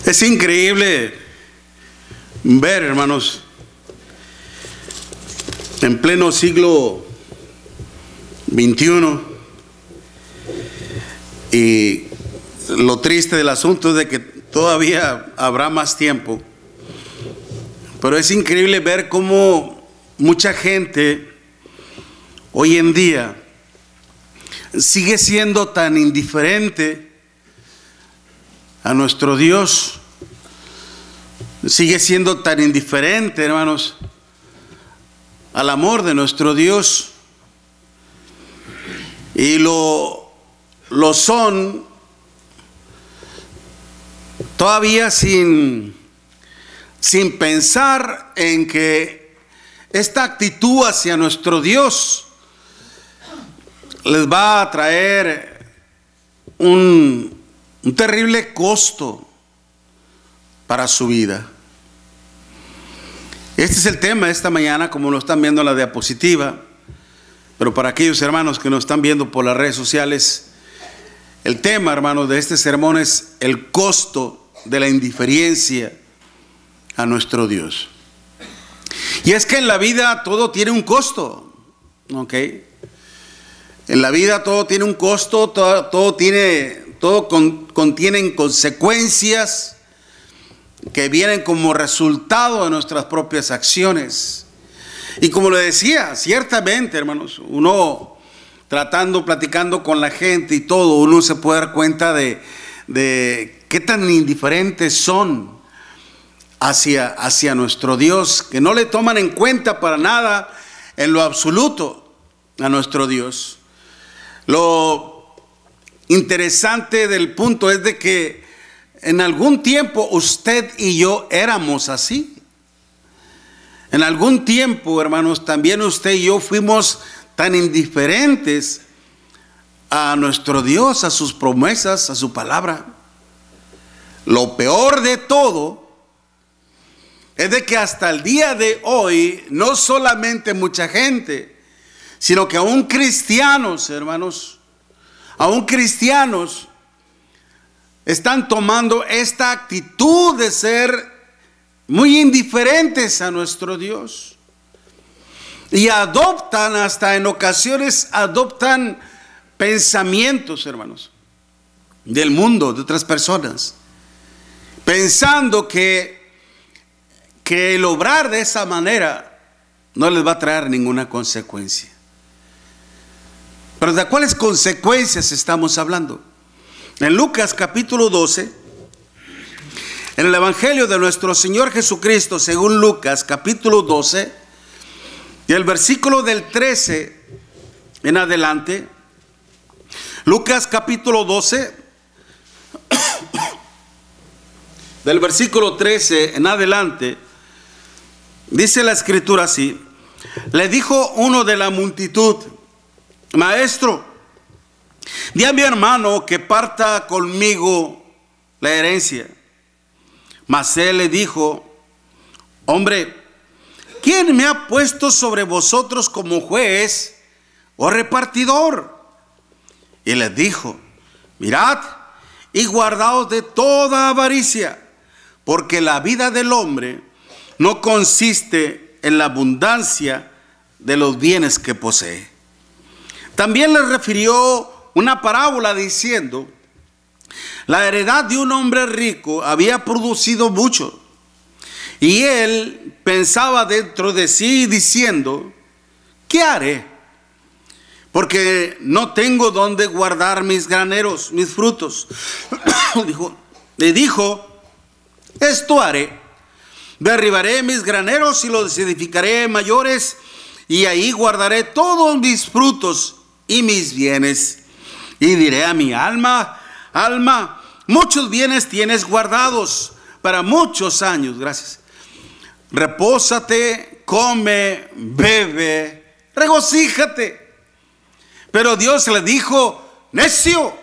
Es increíble ver, hermanos, en pleno siglo XXI, y lo triste del asunto es de que todavía habrá más tiempo, pero es increíble ver cómo mucha gente hoy en día sigue siendo tan indiferente a nuestro Dios, sigue siendo tan indiferente, hermanos, al amor de nuestro Dios, y lo son todavía sin pensar en que esta actitud hacia nuestro Dios les va a traer un terrible costo para su vida. Este es el tema de esta mañana, como lo están viendo en la diapositiva, pero para aquellos hermanos que nos están viendo por las redes sociales, el tema, hermanos, de este sermón es el costo de la indiferencia a nuestro Dios. Y es que en la vida todo tiene un costo, ¿ok? En la vida todo tiene un costo, todo contienen consecuencias que vienen como resultado de nuestras propias acciones. Y como le decía, ciertamente, hermanos, uno platicando con la gente y todo, uno se puede dar cuenta de qué tan indiferentes son hacia nuestro Dios, que no le toman en cuenta para nada en lo absoluto a nuestro Dios. Lo interesante del punto es de que en algún tiempo usted y yo éramos así. En algún tiempo, hermanos, también usted y yo fuimos tan indiferentes a nuestro Dios, a sus promesas, a su palabra. Lo peor de todo es de que hasta el día de hoy, no solamente mucha gente, sino que aún cristianos, hermanos, aún cristianos están tomando esta actitud de ser muy indiferentes a nuestro Dios. Y adoptan, hasta en ocasiones, adoptan pensamientos, hermanos, del mundo, de otras personas, pensando que el obrar de esa manera no les va a traer ninguna consecuencia. Pero ¿de cuáles consecuencias estamos hablando? En Lucas capítulo 12, en el Evangelio de nuestro Señor Jesucristo, según Lucas capítulo 12, y el versículo del 13 en adelante, Lucas capítulo 12, del versículo 13 en adelante, dice la escritura así: le dijo uno de la multitud: Maestro, di a mi hermano que parta conmigo la herencia. Mas él le dijo: hombre, ¿quién me ha puesto sobre vosotros como juez o repartidor? Y les dijo: mirad y guardaos de toda avaricia, porque la vida del hombre no consiste en la abundancia de los bienes que posee. También le refirió una parábola diciendo: la heredad de un hombre rico había producido mucho, y él pensaba dentro de sí diciendo: ¿qué haré? Porque no tengo donde guardar mis graneros, mis frutos. Le dijo: esto haré: derribaré mis graneros y los edificaré mayores, y ahí guardaré todos mis frutos y mis bienes. Y diré a mi alma: alma, muchos bienes tienes guardados para muchos años. Gracias. Repósate, come, bebe, regocíjate. Pero Dios le dijo: necio,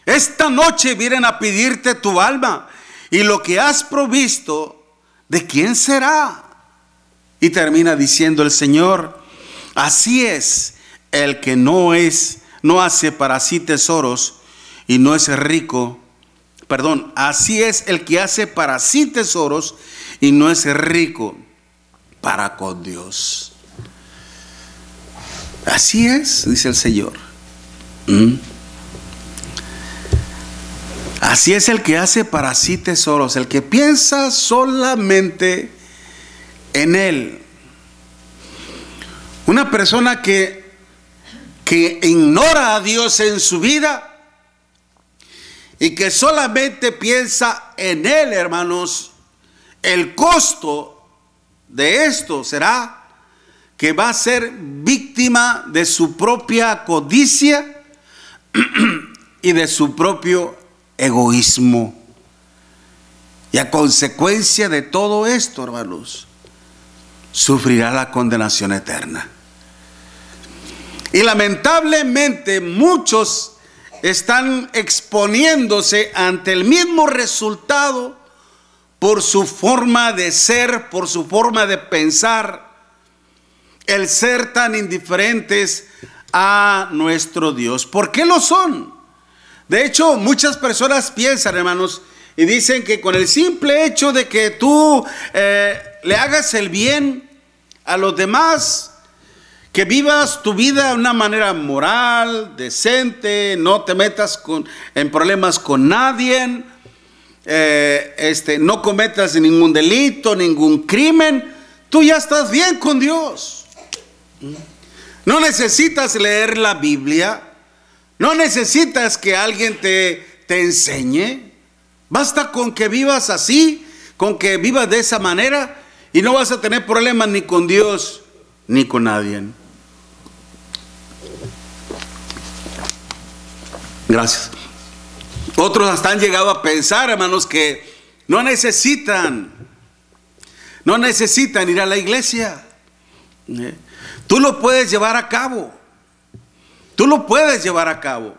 esta noche vienen a pedirte tu alma, y lo que has provisto, ¿de quién será? Y termina diciendo el Señor: así es el que no hace para sí tesoros y no es rico así es el que hace para sí tesoros y no es rico para con Dios. Así es, dice el Señor. Así es el que hace para sí tesoros, el que piensa solamente en Él. Una persona que ignora a Dios en su vida y que solamente piensa en Él, hermanos, el costo de esto será que va a ser víctima de su propia codicia y de su propio egoísmo. Y a consecuencia de todo esto, hermanos, sufrirá la condenación eterna. Y lamentablemente muchos están exponiéndose ante el mismo resultado por su forma de ser, por su forma de pensar, el ser tan indiferentes a nuestro Dios. ¿Por qué lo son? De hecho, muchas personas piensan, hermanos, y dicen que con el simple hecho de que tú le hagas el bien a los demás, que vivas tu vida de una manera moral, decente, no te metas en problemas con nadie, no cometas ningún delito, ningún crimen, tú ya estás bien con Dios. No necesitas leer la Biblia, no necesitas que alguien te enseñe, basta con que vivas así, con que vivas de esa manera y no vas a tener problemas ni con Dios ni con nadie. Gracias. Otros hasta han llegado a pensar, hermanos, que no necesitan ir a la iglesia. Tú lo puedes llevar a cabo. Tú lo puedes llevar a cabo.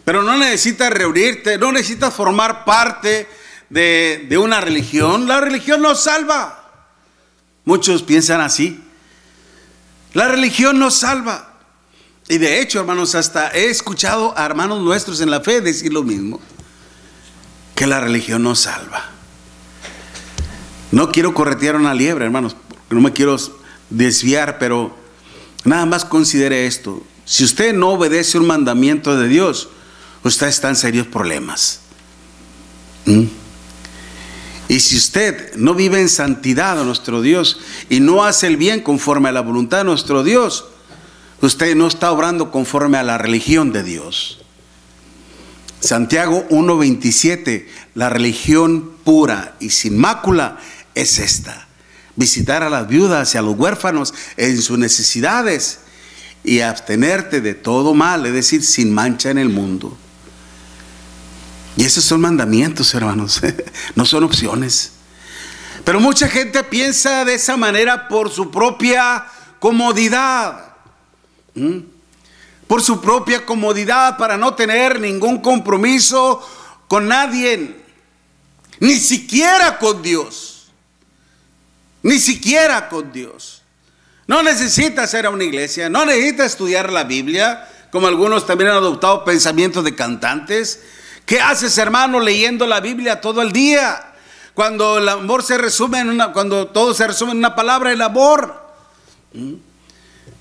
Pero no necesitas reunirte, no necesitas formar parte de una religión. La religión no salva. Muchos piensan así. La religión no salva. Y de hecho, hermanos, hasta he escuchado a hermanos nuestros en la fe decir lo mismo, que la religión no salva. No quiero corretear una liebre, hermanos, porque no me quiero desviar, pero nada más considere esto. Si usted no obedece un mandamiento de Dios, usted está en serios problemas. Y si usted no vive en santidad a nuestro Dios y no hace el bien conforme a la voluntad de nuestro Dios, usted no está obrando conforme a la religión de Dios. Santiago 1:27, la religión pura y sin mácula es esta: visitar a las viudas y a los huérfanos en sus necesidades y abstenerte de todo mal, es decir, sin mancha en el mundo. Y esos son mandamientos, hermanos, no son opciones. Pero mucha gente piensa de esa manera por su propia comodidad. Por su propia comodidad, para no tener ningún compromiso con nadie, ni siquiera con Dios. Ni siquiera con Dios. No necesitas ir a una iglesia, no necesitas estudiar la Biblia, como algunos también han adoptado pensamientos de cantantes. ¿Qué haces, hermano, leyendo la Biblia todo el día? Cuando el amor se resume cuando todo se resume en una palabra, el amor.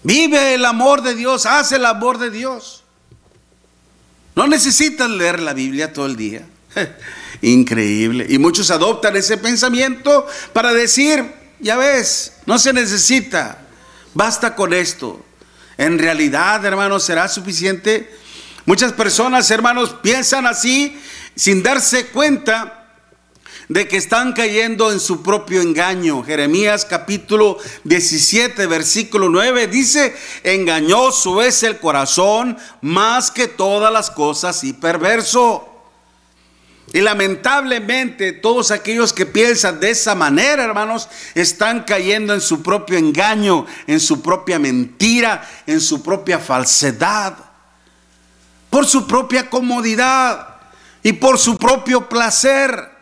Vive el amor de Dios, haz el amor de Dios. No necesitas leer la Biblia todo el día. Increíble. Y muchos adoptan ese pensamiento para decir, ya ves, no se necesita, basta con esto. En realidad, hermanos, ¿será suficiente? Muchas personas, hermanos, piensan así sin darse cuenta de que están cayendo en su propio engaño. Jeremías capítulo 17 versículo 9 dice: engañoso es el corazón más que todas las cosas y perverso. Y lamentablemente todos aquellos que piensan de esa manera, hermanos, están cayendo en su propio engaño, en su propia mentira, en su propia falsedad, por su propia comodidad y por su propio placer.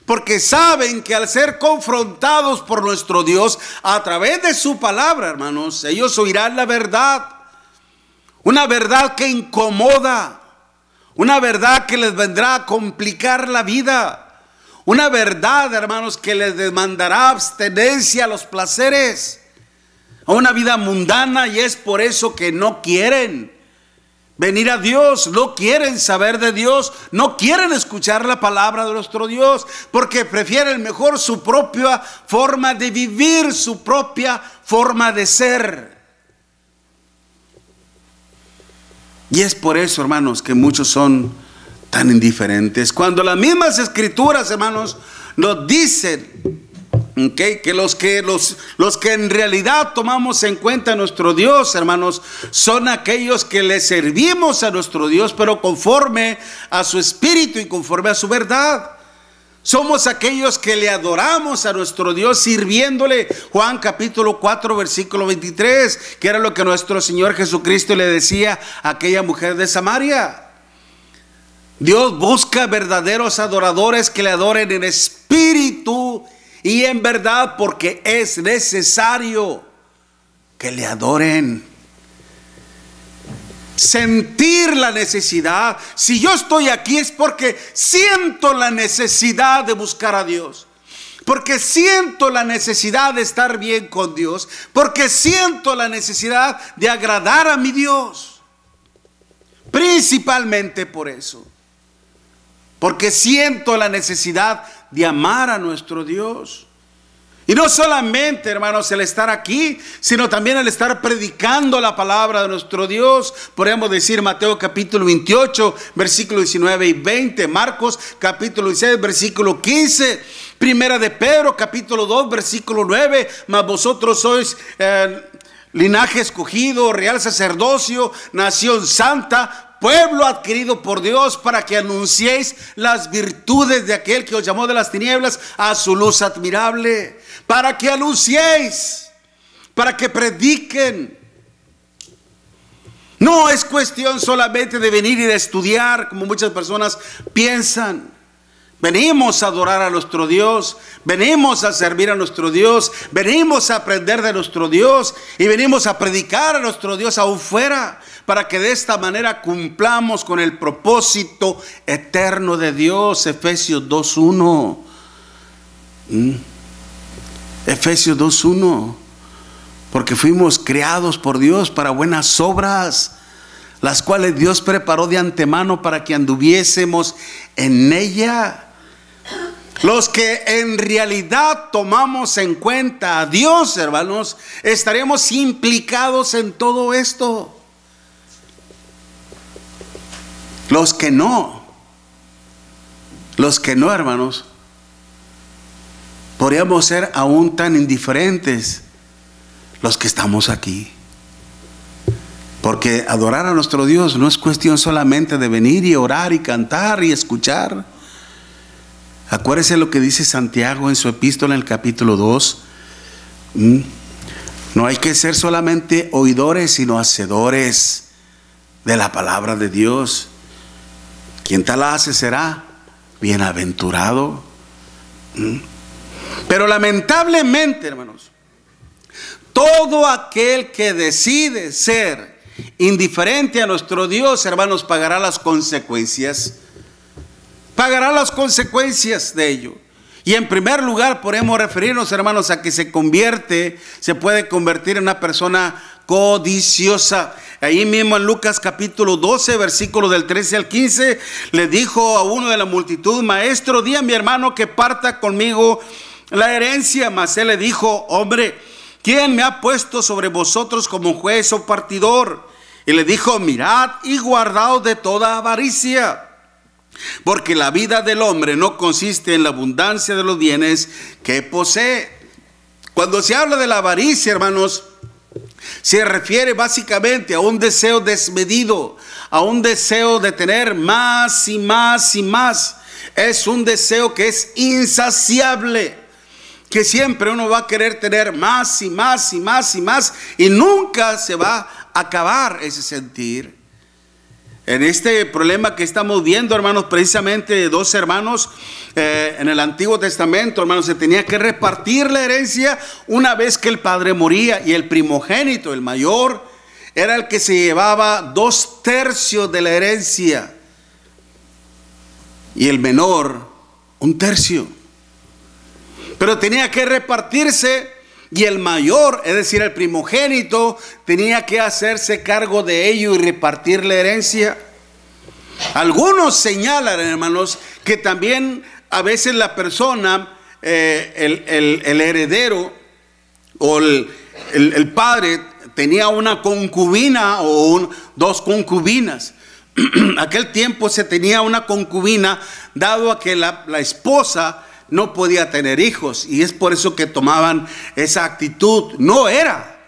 Porque saben que al ser confrontados por nuestro Dios a través de su palabra, hermanos, ellos oirán la verdad. Una verdad que incomoda. Una verdad que les vendrá a complicar la vida. Una verdad, hermanos, que les demandará abstenencia a los placeres, a una vida mundana, y es por eso que no quieren venir a Dios, no quieren saber de Dios, no quieren escuchar la palabra de nuestro Dios, porque prefieren mejor su propia forma de vivir, su propia forma de ser. Y es por eso, hermanos, que muchos son tan indiferentes. Cuando las mismas escrituras, hermanos, nos dicen que los que en realidad tomamos en cuenta a nuestro Dios, hermanos, son aquellos que le servimos a nuestro Dios, pero conforme a su espíritu y conforme a su verdad. Somos aquellos que le adoramos a nuestro Dios sirviéndole. Juan capítulo 4 versículo 23, que era lo que nuestro Señor Jesucristo le decía a aquella mujer de Samaria. Dios busca verdaderos adoradores que le adoren en espíritu y en verdad, porque es necesario que le adoren. Sentir la necesidad. Si yo estoy aquí es porque siento la necesidad de buscar a Dios, porque siento la necesidad de estar bien con Dios, porque siento la necesidad de agradar a mi Dios. Principalmente por eso, porque siento la necesidad de amar a nuestro Dios. Y no solamente, hermanos, el estar aquí, sino también el estar predicando la palabra de nuestro Dios. Podemos decir Mateo capítulo 28, versículo 19 y 20. Marcos capítulo 16, versículo 15. Primera de Pedro capítulo 2, versículo 9. Mas vosotros sois linaje escogido, real sacerdocio, nación santa, pueblo adquirido por Dios, para que anunciéis las virtudes de aquel que os llamó de las tinieblas a su luz admirable. Para que anunciéis, para que prediquen. No es cuestión solamente de venir y de estudiar, como muchas personas piensan. Venimos a adorar a nuestro Dios, venimos a servir a nuestro Dios, venimos a aprender de nuestro Dios y venimos a predicar a nuestro Dios aún fuera, para que de esta manera cumplamos con el propósito eterno de Dios. Efesios 2:1. Efesios 2:1. Porque fuimos creados por Dios para buenas obras, las cuales Dios preparó de antemano para que anduviésemos en ella. Los que en realidad tomamos en cuenta a Dios, hermanos, estaremos implicados en todo esto. Los que no, hermanos, podríamos ser aún tan indiferentes los que estamos aquí. Porque adorar a nuestro Dios no es cuestión solamente de venir y orar y cantar y escuchar. Acuérdese lo que dice Santiago en su epístola en el capítulo 2. No hay que ser solamente oidores, sino hacedores de la palabra de Dios. Quien tal hace será bienaventurado. Pero lamentablemente, hermanos, todo aquel que decide ser indiferente a nuestro Dios, hermanos, pagará las consecuencias. Pagará las consecuencias de ello. Y en primer lugar podemos referirnos, hermanos, a que se puede convertir en una persona codiciosa. Ahí mismo en Lucas capítulo 12, versículo del 13 al 15, le dijo a uno de la multitud: maestro, di a mi hermano que parta conmigo la herencia. Mas él le dijo: hombre, ¿quién me ha puesto sobre vosotros como juez o partidor? Y le dijo: mirad y guardaos de toda avaricia, porque la vida del hombre no consiste en la abundancia de los bienes que posee. Cuando se habla de la avaricia, hermanos, se refiere básicamente a un deseo desmedido, a un deseo de tener más y más y más. Es un deseo que es insaciable, que siempre uno va a querer tener más y más y más y más, y nunca se va a acabar ese sentir. En este problema que estamos viendo, hermanos, precisamente dos hermanos en el Antiguo Testamento, hermanos, se tenía que repartir la herencia una vez que el padre moría, y el primogénito, el mayor, era el que se llevaba 2/3 de la herencia. y el menor 1/3. Pero tenía que repartirse, y el mayor, es decir, el primogénito, tenía que hacerse cargo de ello y repartir la herencia. Algunos señalan, hermanos, que también a veces la persona, el heredero o el padre, tenía una concubina o dos concubinas. Aquel tiempo se tenía una concubina, dado a que la esposa no podía tener hijos, y es por eso que tomaban esa actitud. No era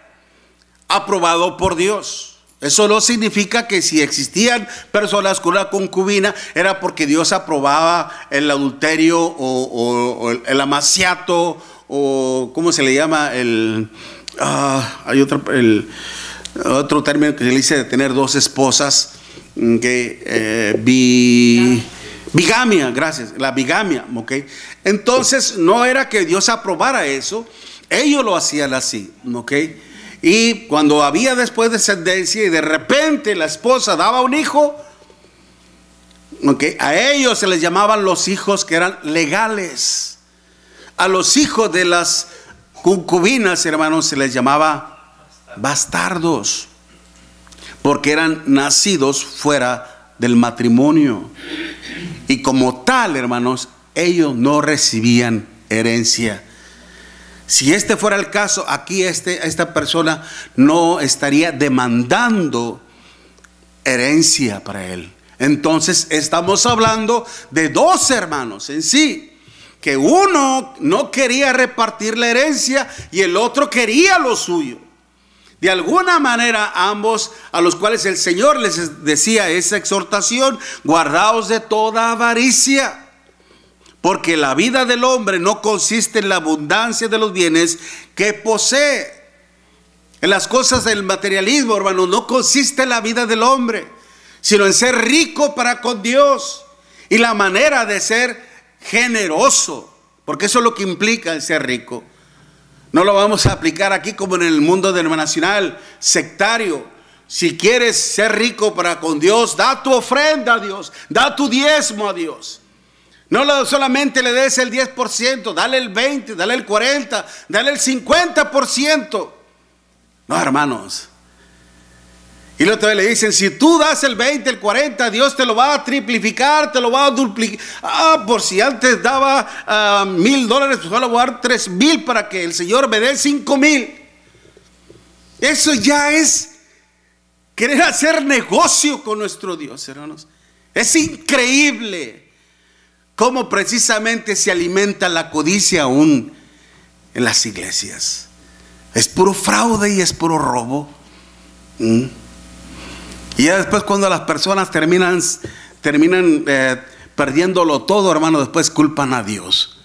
aprobado por Dios. Eso no significa que si existían personas con una concubina era porque Dios aprobaba el adulterio o el amaciato, o ¿cómo se le llama? Hay otro término que se le dice de tener dos esposas, bigamia, gracias, la bigamia, ¿ok? Entonces no era que Dios aprobara eso, ellos lo hacían así, ¿ok? Y cuando había después descendencia y de repente la esposa daba un hijo, ¿okay?, a ellos se les llamaban los hijos que eran legales. A los hijos de las concubinas, hermanos, se les llamaba bastardos, porque eran nacidos fuera del matrimonio. Y como tal, hermanos, ellos no recibían herencia. Si este fuera el caso, aquí esta persona no estaría demandando herencia para él. Entonces estamos hablando de dos hermanos en sí, que uno no quería repartir la herencia y el otro quería lo suyo. De alguna manera ambos, a los cuales el Señor les decía esa exhortación: guardaos de toda avaricia, porque la vida del hombre no consiste en la abundancia de los bienes que posee. En las cosas del materialismo, hermano, no consiste la vida del hombre, sino en ser rico para con Dios, y la manera de ser generoso, porque eso es lo que implica el ser rico. No lo vamos a aplicar aquí como en el mundo denominacional sectario. Si quieres ser rico para con Dios, da tu ofrenda a Dios, da tu diezmo a Dios. No solamente le des el 10%, dale el 20%, dale el 40%, dale el 50%. No, hermanos. Y luego todavía le dicen: si tú das el 20, el 40, Dios te lo va a triplicar, te lo va a duplicar. Por si antes daba $1,000, pues ahora voy a dar 3,000 para que el Señor me dé 5,000. Eso ya es querer hacer negocio con nuestro Dios, hermanos. Es increíble cómo precisamente se alimenta la codicia aún en las iglesias. Es puro fraude y es puro robo. Y ya después, cuando las personas terminan perdiéndolo todo, hermano, después culpan a Dios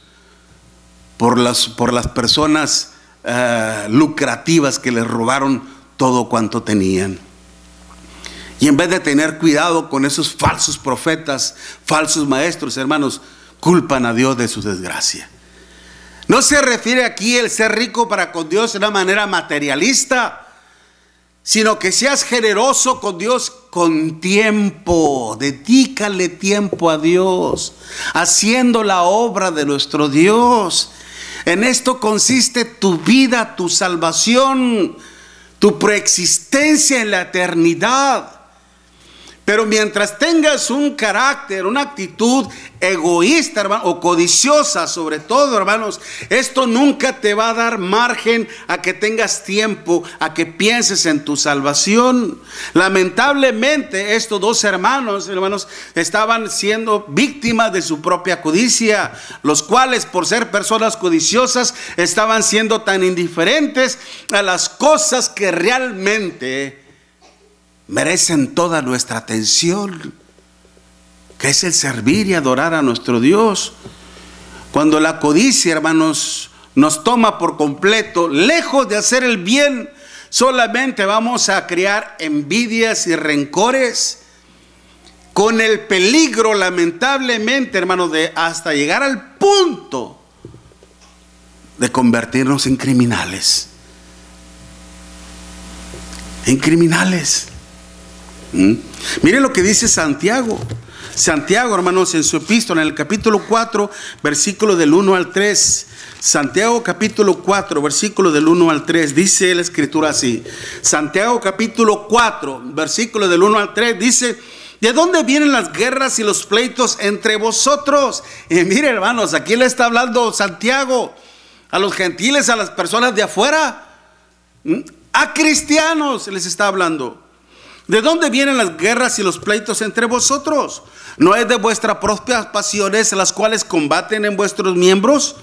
por las personas lucrativas que les robaron todo cuanto tenían. Y en vez de tener cuidado con esos falsos profetas, falsos maestros, hermanos, culpan a Dios de su desgracia. No se refiere aquí el ser rico para con Dios de una manera materialista, sino que seas generoso con Dios con tiempo. Dedícale tiempo a Dios, haciendo la obra de nuestro Dios. En esto consiste tu vida, tu salvación, tu preexistencia en la eternidad. Pero mientras tengas un carácter, una actitud egoísta, hermano, o codiciosa sobre todo, hermanos, esto nunca te va a dar margen a que tengas tiempo, a que pienses en tu salvación. Lamentablemente, estos dos hermanos, estaban siendo víctimas de su propia codicia, los cuales, por ser personas codiciosas, estaban siendo tan indiferentes a las cosas que realmente merecen toda nuestra atención, que es el servir y adorar a nuestro Dios. Cuando la codicia, hermanos, nos toma por completo, lejos de hacer el bien, solamente vamos a crear envidias y rencores, con el peligro, lamentablemente, hermanos, de hasta llegar al punto de convertirnos en criminales. En criminales. Miren lo que dice Santiago. Santiago, hermanos, en su epístola, en el capítulo 4, versículo del 1 al 3. Santiago capítulo 4, versículo del 1 al 3, dice la escritura así. Santiago capítulo 4, versículo del 1 al 3, dice: ¿de dónde vienen las guerras y los pleitos entre vosotros? Y mire, hermanos, aquí le está hablando Santiago a los gentiles, a las personas de afuera, a cristianos les está hablando. ¿De dónde vienen las guerras y los pleitos entre vosotros? ¿No es de vuestras propias pasiones las cuales combaten en vuestros miembros?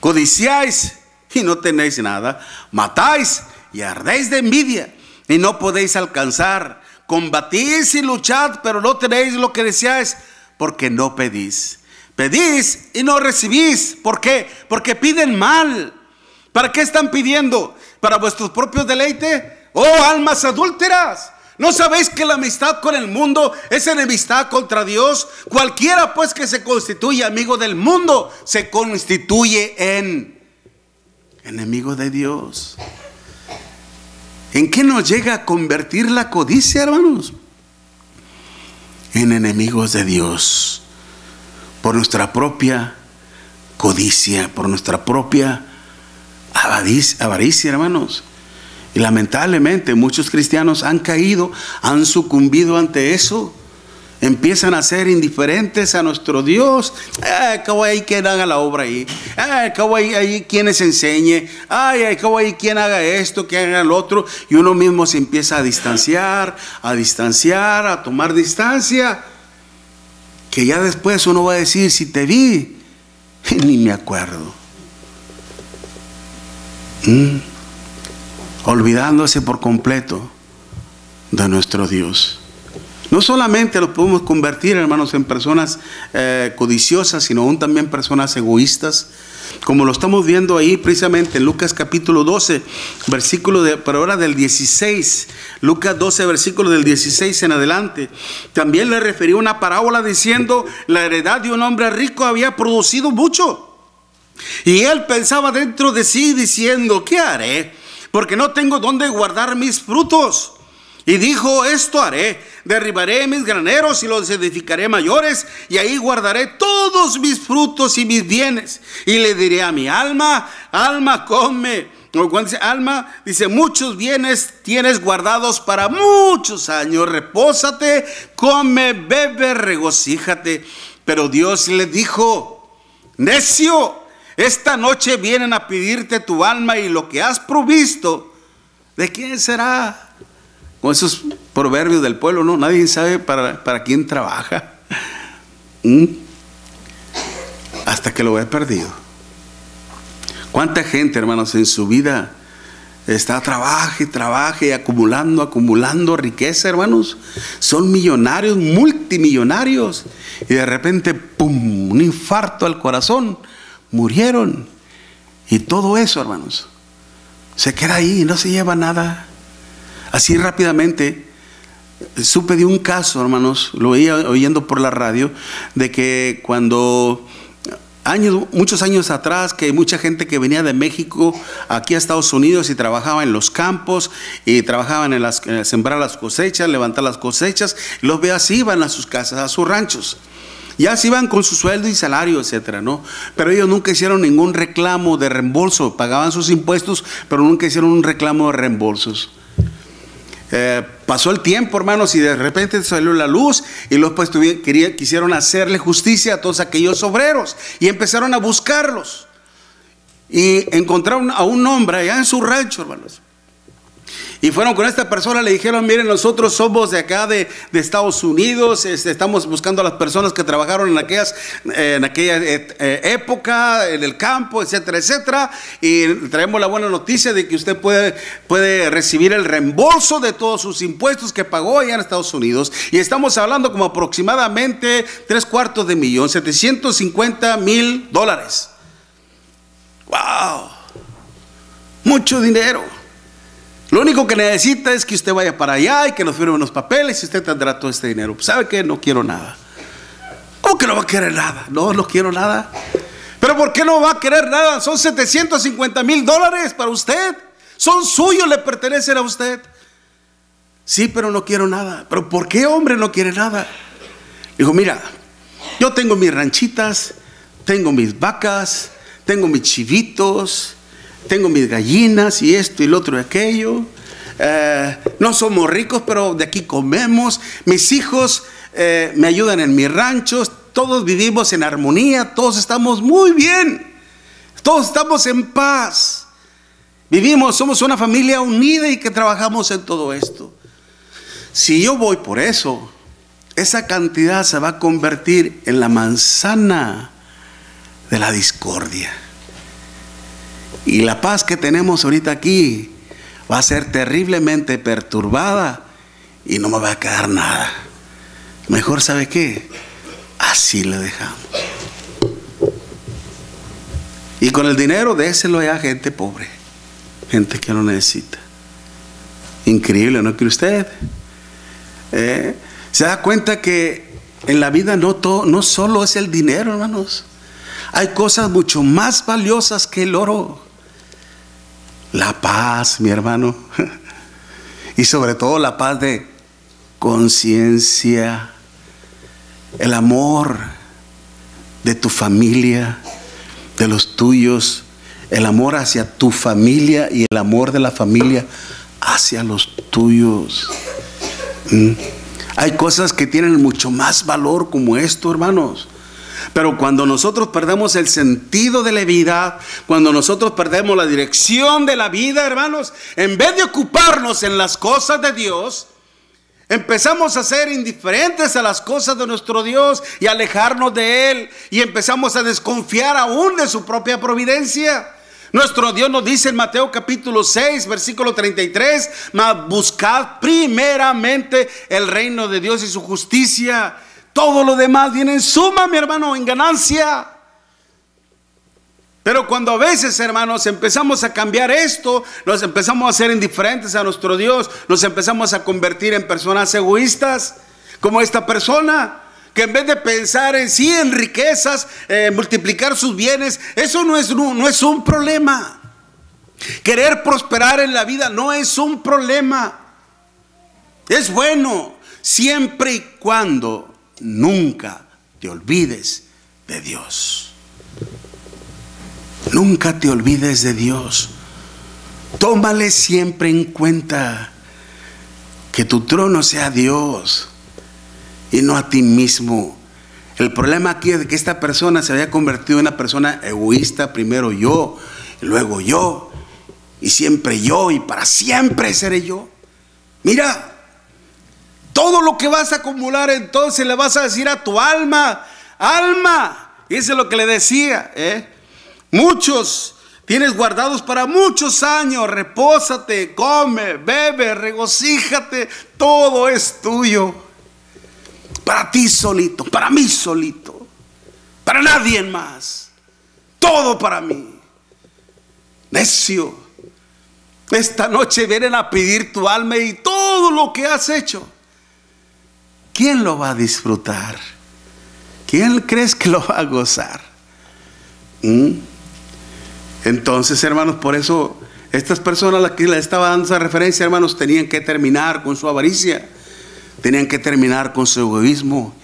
Codiciáis y no tenéis nada, matáis y ardéis de envidia y no podéis alcanzar, combatís y luchad, pero no tenéis lo que deseáis, porque no pedís. Pedís y no recibís. ¿Por qué? Porque piden mal. ¿Para qué están pidiendo? ¿Para vuestros propios deleites? ¡Oh, almas adúlteras! ¿No sabéis que la amistad con el mundo es enemistad contra Dios? Cualquiera pues que se constituye amigo del mundo se constituye en enemigo de Dios. ¿En qué nos llega a convertir la codicia, hermanos? En enemigos de Dios. Por nuestra propia codicia, por nuestra propia avaricia, hermanos. Y lamentablemente muchos cristianos han caído, han sucumbido ante eso. Empiezan a ser indiferentes a nuestro Dios. Acabo ahí quien haga la obra ahí. Acabo ahí quien les enseñe. Acabo ahí quien haga esto, quien haga lo otro. Y uno mismo se empieza a distanciar, a tomar distancia. Que ya después uno va a decir: si te vi, ni me acuerdo. Olvidándose por completo de nuestro Dios. No solamente los podemos convertir, hermanos, en personas codiciosas, sino aún también personas egoístas, como lo estamos viendo ahí precisamente en Lucas capítulo 12, versículo pero ahora del 16. Lucas 12, versículo del 16 en adelante. También le refirió una parábola diciendo: la heredad de un hombre rico había producido mucho. Y él pensaba dentro de sí diciendo: ¿qué haré? Porque no tengo dónde guardar mis frutos. Y dijo: esto haré: derribaré mis graneros y los edificaré mayores, y ahí guardaré todos mis frutos y mis bienes. Y le diré a mi alma: alma, come. Cuando dice alma, dice: muchos bienes tienes guardados para muchos años, repósate, come, bebe, regocíjate. Pero Dios le dijo: necio, esta noche vienen a pedirte tu alma, y lo que has provisto, ¿de quién será? Con esos proverbios del pueblo, ¿no? Nadie sabe para quién trabaja. Hasta que lo he perdido. ¿Cuánta gente, hermanos, en su vida está trabaje y acumulando riqueza, hermanos? Son millonarios, multimillonarios, y de repente, ¡pum!, un infarto al corazón. Murieron. Y todo eso, hermanos, se queda ahí y no se lleva nada. Así rápidamente supe de un caso, hermanos, lo veía oyendo por la radio, de que cuando muchos años atrás, que mucha gente que venía de México aquí a Estados Unidos y trabajaba en los campos y trabajaban en sembrar las cosechas, levantar las cosechas, y los veía así, iban a sus casas, a sus ranchos. Ya se iban con su sueldo y salario, etcétera, ¿no? Pero ellos nunca hicieron ningún reclamo de reembolso. Pagaban sus impuestos, pero nunca hicieron un reclamo de reembolsos. Pasó el tiempo, hermanos, y de repente salió la luz, y luego pues quisieron hacerle justicia a todos aquellos obreros, y empezaron a buscarlos. Y encontraron a un hombre allá en su rancho, hermanos. Y fueron con esta persona, le dijeron: miren, nosotros somos de acá de Estados Unidos, estamos buscando a las personas que trabajaron en aquella época, en el campo, etcétera, etcétera. Y traemos la buena noticia de que usted puede recibir el reembolso de todos sus impuestos que pagó allá en Estados Unidos. Y estamos hablando como aproximadamente $750,000, $750,000. ¡Wow! Mucho dinero. Lo único que necesita es que usted vaya para allá y que nos firme unos papeles, y usted tendrá todo este dinero. ¿Sabe qué? No quiero nada. ¿Cómo que no va a querer nada? No quiero nada. ¿Pero por qué no va a querer nada? Son $750,000 para usted. Son suyos, le pertenecen a usted. Sí, pero no quiero nada. ¿Pero por qué, hombre, no quiere nada? Dijo, mira, yo tengo mis ranchitas, tengo mis vacas, tengo mis chivitos, tengo mis gallinas y esto y lo otro y aquello. No somos ricos, pero de aquí comemos. Mis hijos me ayudan en mis ranchos. Todos vivimos en armonía, todos estamos muy bien. Todos estamos en paz. Somos una familia unida y que trabajamos en todo esto. Si yo voy por eso, esa cantidad se va a convertir en la manzana de la discordia. Y la paz que tenemos ahorita aquí va a ser terriblemente perturbada y no me va a quedar nada. Mejor, ¿sabe qué? Así le dejamos. Y con el dinero déselo a gente pobre, gente que no necesita. Increíble, ¿no cree usted? Se da cuenta que en la vida no solo es el dinero, hermanos. Hay cosas mucho más valiosas que el oro. La paz, mi hermano. Y sobre todo la paz de conciencia. El amor de tu familia, de los tuyos. El amor hacia tu familia y el amor de la familia hacia los tuyos. Hay cosas que tienen mucho más valor como esto, hermanos. Pero cuando nosotros perdemos el sentido de la vida, cuando nosotros perdemos la dirección de la vida, hermanos, en vez de ocuparnos en las cosas de Dios, empezamos a ser indiferentes a las cosas de nuestro Dios y alejarnos de Él, y empezamos a desconfiar aún de su propia providencia. Nuestro Dios nos dice en Mateo capítulo 6, versículo 33, mas buscad primeramente el reino de Dios y su justicia. Todo lo demás viene en suma, mi hermano, en ganancia. Pero cuando a veces, hermanos, empezamos a cambiar esto, nos empezamos a ser indiferentes a nuestro Dios, nos empezamos a convertir en personas egoístas, como esta persona, que en vez de pensar en sí, en riquezas, multiplicar sus bienes, eso no es un problema. Querer prosperar en la vida no es un problema. Es bueno, siempre y cuando nunca te olvides de Dios. Nunca te olvides de Dios. Tómale siempre en cuenta que tu trono sea Dios y no a ti mismo. El problema aquí es que esta persona se había convertido en una persona egoísta. Primero yo, y luego yo, y siempre yo, y para siempre seré yo. Mira, todo lo que vas a acumular, entonces le vas a decir a tu alma, alma, y eso es lo que le decía, muchos tienes guardados para muchos años, repósate, come, bebe, regocíjate, todo es tuyo. Para ti solito, para mí solito, para nadie más, todo para mí. Necio, esta noche vienen a pedir tu alma y todo lo que has hecho. ¿Quién lo va a disfrutar? ¿Quién crees que lo va a gozar? Entonces, hermanos, por eso estas personas a las que les estaba dando esa referencia, hermanos, tenían que terminar con su avaricia. Tenían que terminar con su egoísmo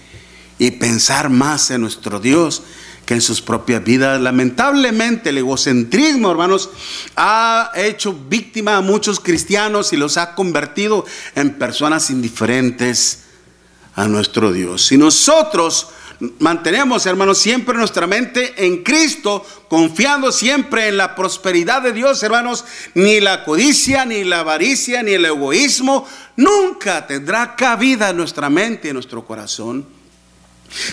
y pensar más en nuestro Dios que en sus propias vidas. Lamentablemente el egocentrismo, hermanos, ha hecho víctima a muchos cristianos y los ha convertido en personas indiferentes a nuestro Dios. Si nosotros mantenemos, hermanos, siempre nuestra mente en Cristo, confiando siempre en la prosperidad de Dios, hermanos, ni la codicia, ni la avaricia, ni el egoísmo nunca tendrá cabida en nuestra mente y en nuestro corazón.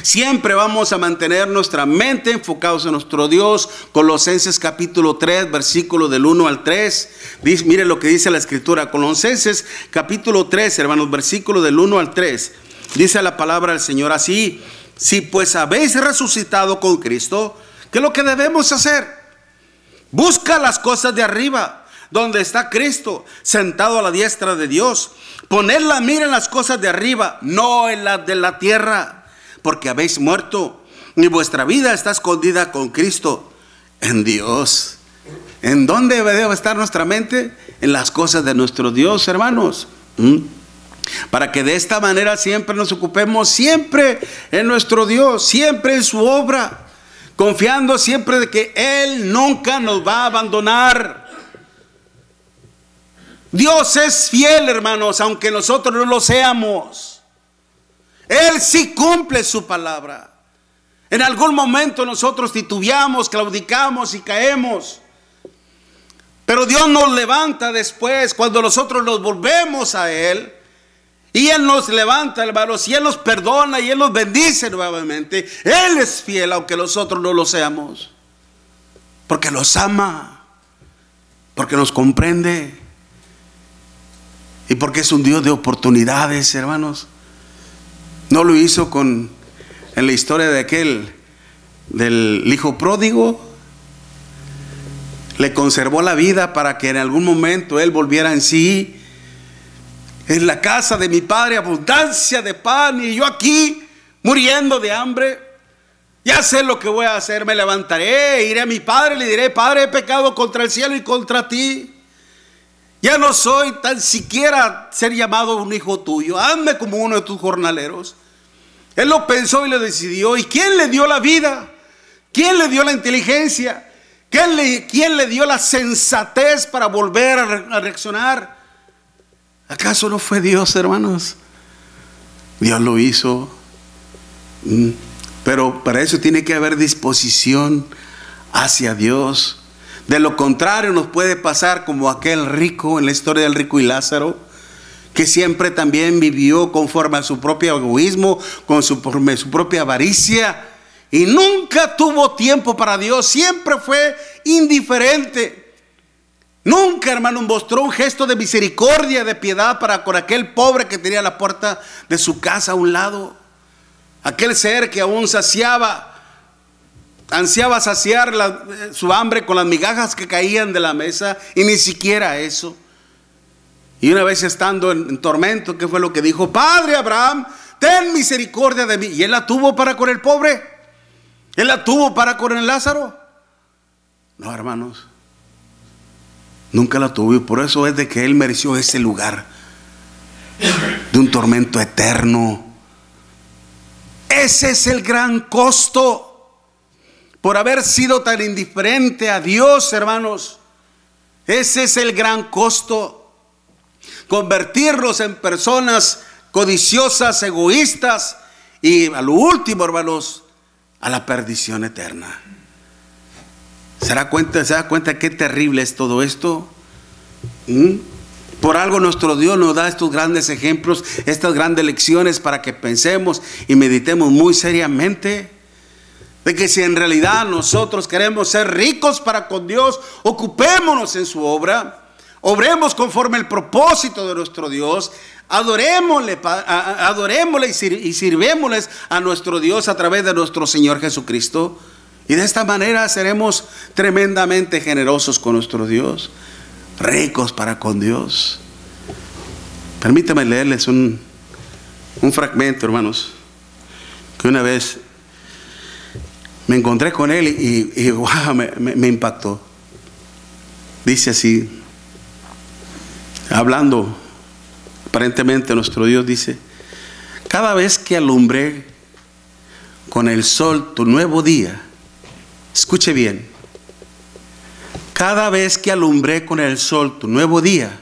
Siempre vamos a mantener nuestra mente enfocados en nuestro Dios. Colosenses capítulo 3, versículo del 1 al 3. Mire lo que dice la Escritura. Colosenses capítulo 3, hermanos, versículo del 1 al 3. Dice la palabra del Señor así: si pues habéis resucitado con Cristo, ¿qué es lo que debemos hacer? Busca las cosas de arriba, donde está Cristo, sentado a la diestra de Dios. Poned la mira en las cosas de arriba, no en las de la tierra, porque habéis muerto y vuestra vida está escondida con Cristo en Dios. ¿En dónde debe estar nuestra mente? En las cosas de nuestro Dios, hermanos. para que de esta manera siempre nos ocupemos siempre en nuestro Dios, siempre en su obra, confiando siempre de que Él nunca nos va a abandonar. Dios es fiel, hermanos, aunque nosotros no lo seamos. Él sí cumple su palabra. En algún momento nosotros titubeamos, claudicamos y caemos, pero Dios nos levanta después cuando nosotros nos volvemos a Él. Y Él nos levanta, hermanos, y Él nos perdona y Él nos bendice nuevamente. Él es fiel aunque nosotros no lo seamos, porque nos ama, porque nos comprende y porque es un Dios de oportunidades, hermanos. No lo hizo en la historia del hijo pródigo. Le conservó la vida para que en algún momento él volviera en sí. En la casa de mi padre abundancia de pan, y yo aquí muriendo de hambre. Ya sé lo que voy a hacer, me levantaré, iré a mi padre y le diré: Padre, he pecado contra el cielo y contra ti. Ya no soy tan siquiera ser llamado un hijo tuyo, hazme como uno de tus jornaleros. Él lo pensó y lo decidió. ¿Y quién le dio la vida? ¿Quién le dio la inteligencia? ¿Quién le dio la sensatez para volver a reaccionar? ¿Acaso no fue Dios, hermanos? Dios lo hizo. Pero para eso tiene que haber disposición hacia Dios. De lo contrario nos puede pasar como aquel rico en la historia del rico y Lázaro, que siempre también vivió conforme a su propio egoísmo, conforme a su propia avaricia, y nunca tuvo tiempo para Dios. Siempre fue indiferente. Nunca, hermano, mostró un gesto de misericordia, de piedad para con aquel pobre que tenía la puerta de su casa a un lado. Aquel ser que aún ansiaba saciar su hambre con las migajas que caían de la mesa, y ni siquiera eso. Y una vez estando en tormento, ¿qué fue lo que dijo? Padre Abraham, ten misericordia de mí. ¿Y él la tuvo para con el pobre? ¿Él la tuvo para con el Lázaro? No, hermanos, nunca la tuvo. Y por eso es de que él mereció ese lugar de un tormento eterno. Ese es el gran costo por haber sido tan indiferente a Dios, hermanos. Ese es el gran costo. Convertirlos en personas codiciosas, egoístas, y a lo último, hermanos, a la perdición eterna. ¿Se da cuenta qué terrible es todo esto? Por algo nuestro Dios nos da estos grandes ejemplos, estas grandes lecciones, para que pensemos y meditemos muy seriamente de que si en realidad nosotros queremos ser ricos para con Dios, ocupémonos en su obra. Obremos conforme el propósito de nuestro Dios. Adorémosle y sirvémosles a nuestro Dios a través de nuestro Señor Jesucristo. Y de esta manera seremos tremendamente generosos con nuestro Dios, ricos para con Dios. Permítanme leerles un fragmento, hermanos, que una vez me encontré con él y wow, me impactó. Dice así, hablando aparentemente nuestro Dios, dice: cada vez que alumbré con el sol tu nuevo día, escuche bien, cada vez que alumbré con el sol tu nuevo día,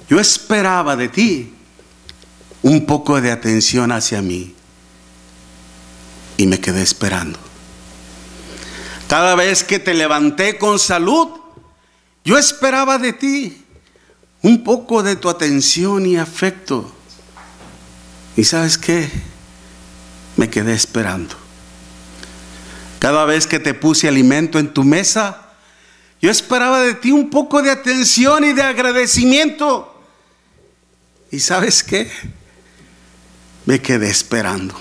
yo esperaba de ti un poco de atención hacia mí, y me quedé esperando. Cada vez que te levanté con salud, yo esperaba de ti un poco de tu atención y afecto. ¿Y sabes qué? Me quedé esperando. Cada vez que te puse alimento en tu mesa, yo esperaba de ti un poco de atención y de agradecimiento. ¿Y sabes qué? Me quedé esperando.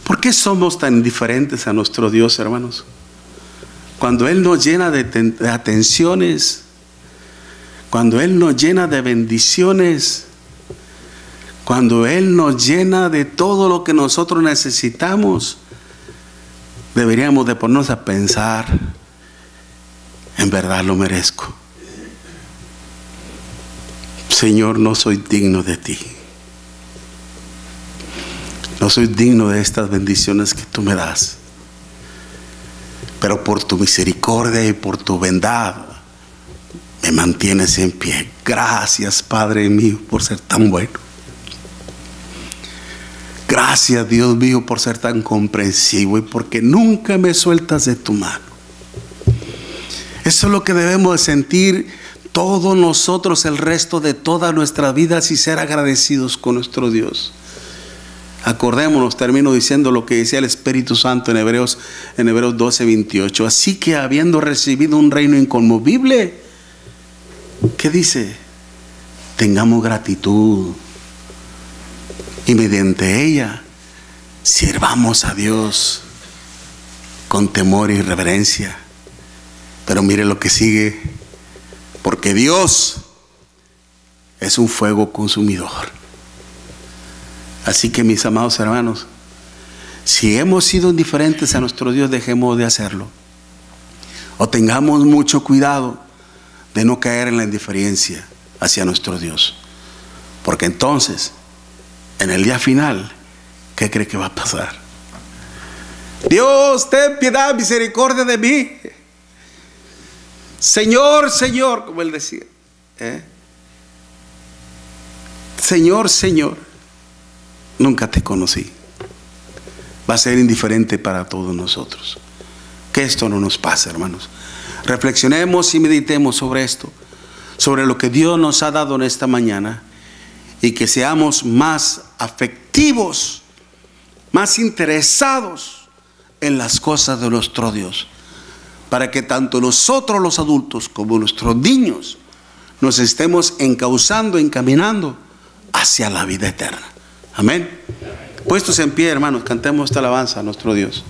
¿Por qué somos tan indiferentes a nuestro Dios, hermanos? Cuando Él nos llena de atenciones, cuando Él nos llena de bendiciones, cuando Él nos llena de todo lo que nosotros necesitamos, deberíamos de ponernos a pensar: en verdad lo merezco. Señor, no soy digno de ti. No soy digno de estas bendiciones que tú me das. Pero por tu misericordia y por tu bondad me mantienes en pie. Gracias, Padre mío, por ser tan bueno. Gracias, Dios mío, por ser tan comprensivo y porque nunca me sueltas de tu mano. Eso es lo que debemos de sentir todos nosotros el resto de toda nuestra vida, y ser agradecidos con nuestro Dios. Acordémonos, termino diciendo lo que decía el Espíritu Santo en Hebreos 12:28. Así que habiendo recibido un reino inconmovible, ¿qué dice? Tengamos gratitud, y mediante ella sirvamos a Dios con temor y reverencia. Pero mire lo que sigue: porque Dios es un fuego consumidor. Así que, mis amados hermanos, si hemos sido indiferentes a nuestro Dios, dejemos de hacerlo, o tengamos mucho cuidado de no caer en la indiferencia hacia nuestro Dios, porque entonces en el día final, ¿qué cree que va a pasar? Dios, ten piedad, misericordia de mí. Señor, Señor, como él decía, Señor, Señor, nunca te conocí. Va a ser indiferente para todos nosotros. Que esto no nos pase, hermanos. Reflexionemos y meditemos sobre esto, sobre lo que Dios nos ha dado en esta mañana, y que seamos más afectivos, más interesados en las cosas de nuestro Dios, para que tanto nosotros los adultos como nuestros niños nos estemos encauzando, encaminando hacia la vida eterna. Amén. Puestos en pie, hermanos, cantemos esta alabanza a nuestro Dios.